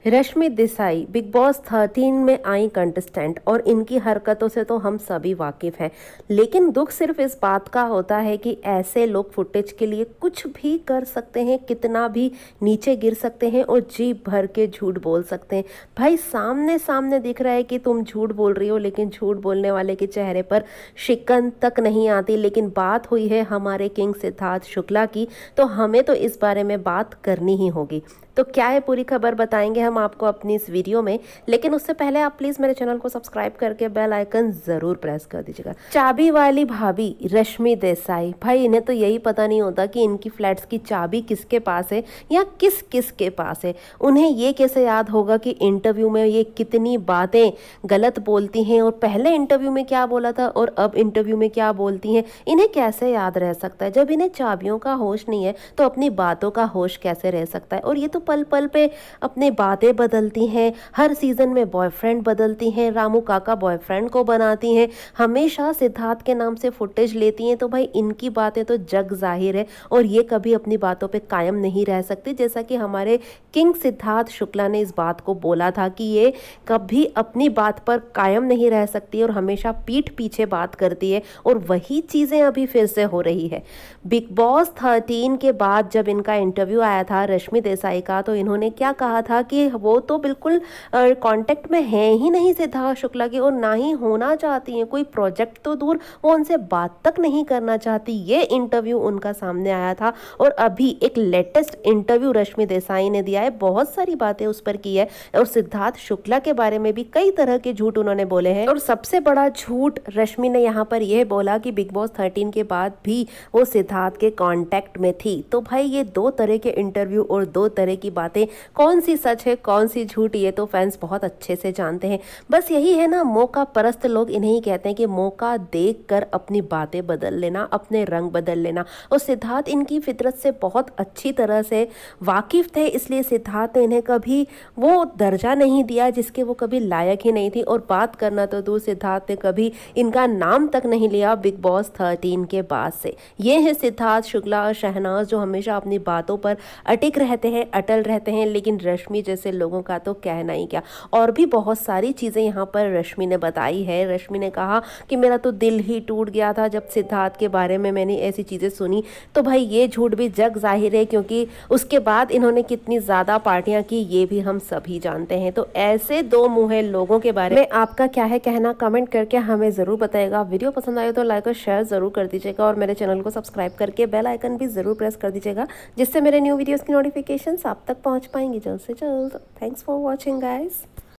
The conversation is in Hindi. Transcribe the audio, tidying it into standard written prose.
रश्मि देसाई बिग बॉस 13 में आई कंटेस्टेंट और इनकी हरकतों से तो हम सभी वाकिफ हैं। लेकिन दुख सिर्फ इस बात का होता है कि ऐसे लोग फुटेज के लिए कुछ भी कर सकते हैं, कितना भी नीचे गिर सकते हैं और जी भर के झूठ बोल सकते हैं। भाई सामने सामने दिख रहा है कि तुम झूठ बोल रही हो, लेकिन झूठ बोलने वाले के चेहरे पर शिकन तक नहीं आती। लेकिन बात हुई है हमारे किंग सिद्धार्थ शुक्ला की, तो हमें तो इस बारे में बात करनी ही होगी। तो क्या है पूरी खबर बताएंगे हम आपको अपनी इस वीडियो में, लेकिन उससे पहले आप प्लीज मेरे चैनल को सब्सक्राइब करके बेल आइकन जरूर प्रेस कर दीजिएगा। चाबी वाली भाभी रश्मि देसाई, भाई इन्हें तो यही पता नहीं होता कि इनकी फ्लैट्स की चाबी किसके पास है या किस किस के पास है। उन्हें ये कैसे याद होगा कि इंटरव्यू में ये कितनी बातें गलत बोलती हैं और पहले इंटरव्यू में क्या बोला था और अब इंटरव्यू में क्या बोलती हैं। इन्हें कैसे याद रह सकता है? जब इन्हें चाबियों का होश नहीं है तो अपनी बातों का होश कैसे रह सकता है? और ये तो पल पल पे अपनी बातें बदलती हैं, हर सीजन में बॉयफ्रेंड बदलती हैं, रामू काका बॉयफ्रेंड को बनाती हैं, हमेशा सिद्धार्थ के नाम से फुटेज लेती हैं। तो भाई इनकी बातें तो जग जाहिर है और ये कभी अपनी बातों पे कायम नहीं रह सकती। जैसा कि हमारे किंग सिद्धार्थ शुक्ला ने इस बात को बोला था कि ये कभी अपनी बात पर कायम नहीं रह सकती और हमेशा पीठ पीछे बात करती है, और वही चीजें अभी फिर से हो रही है। बिग बॉस 13 के बाद जब इनका इंटरव्यू आया था रश्मि देसाई का, तो इन्होंने क्या कहा था कि वो तो बिल्कुल कांटेक्ट में है ही नहीं सिद्धार्थ शुक्ला की और ना ही होना चाहती हैं। कोई प्रोजेक्ट तो दूर, वो उनसे बात तक नहीं करना चाहती। ये इंटरव्यू उनका सामने आया था और अभी एक लेटेस्ट इंटरव्यू रश्मि देसाई ने दिया है। बहुत सारी बातें उस पर की है और सिद्धार्थ शुक्ला के बारे में भी कई तरह के झूठ उन्होंने बोले हैं। और सबसे बड़ा झूठ रश्मि ने यहाँ पर यह बोला कि बिग बॉस 13 के बाद भी वो सिद्धार्थ के कांटेक्ट में थी। तो भाई ये दो तरह के इंटरव्यू और दो तरह की बातें, कौन सी सच है कौन सी झूठ, ये तो फैंस बहुत अच्छे से जानते हैं। बस यही है ना, मौका परस्त लोग इन्हें ही कहते हैं कि मौका देखकर अपनी बातें बदल लेना, अपने रंग बदल लेना। और सिद्धार्थ इनकी फितरत से बहुत अच्छी तरह से वाकिफ थे, इसलिए सिद्धार्थ ने इन्हें कभी वो दर्जा नहीं दिया जिसके वो कभी लायक ही नहीं थी। और बात करना तो दूर, सिद्धार्थ ने कभी इनका नाम तक नहीं लिया बिग बॉस 13 के बाद से। ये है सिद्धार्थ शुक्ला और शहनाज जो हमेशा अपनी बातों पर अटिक रहते हैं, अटल रहते हैं। लेकिन रश्मि जैसे लोगों का तो कहना ही क्या। और भी बहुत सारी चीज़ें यहाँ पर रश्मि ने बताई है। रश्मि ने कहा कि मेरा तो दिल ही टूट गया था जब सिद्धार्थ के बारे में मैंने ऐसी चीज़ें सुनी। तो भाई ये झूठ भी जग जाहिर है, क्योंकि उसके बाद इन्होंने कितनी ज़्यादा पार्टियां की ये भी हम सभी जानते हैं। तो ऐसे दो मुँहे लोगों के बारे में आपका क्या है कहना, कमेंट करके हमें ज़रूर बताएगा। वीडियो पसंद आए तो लाइक और शेयर ज़रूर कर दीजिएगा और मेरे चैनल को सब्सक्राइब करके बेल आइकन भी ज़रूर प्रेस कर दीजिएगा, जिससे मेरे न्यू वीडियोज़ की नोटिफिकेशंस आप तक पहुँच पाएंगी जल्द से जल्द। Thanks for watching guys.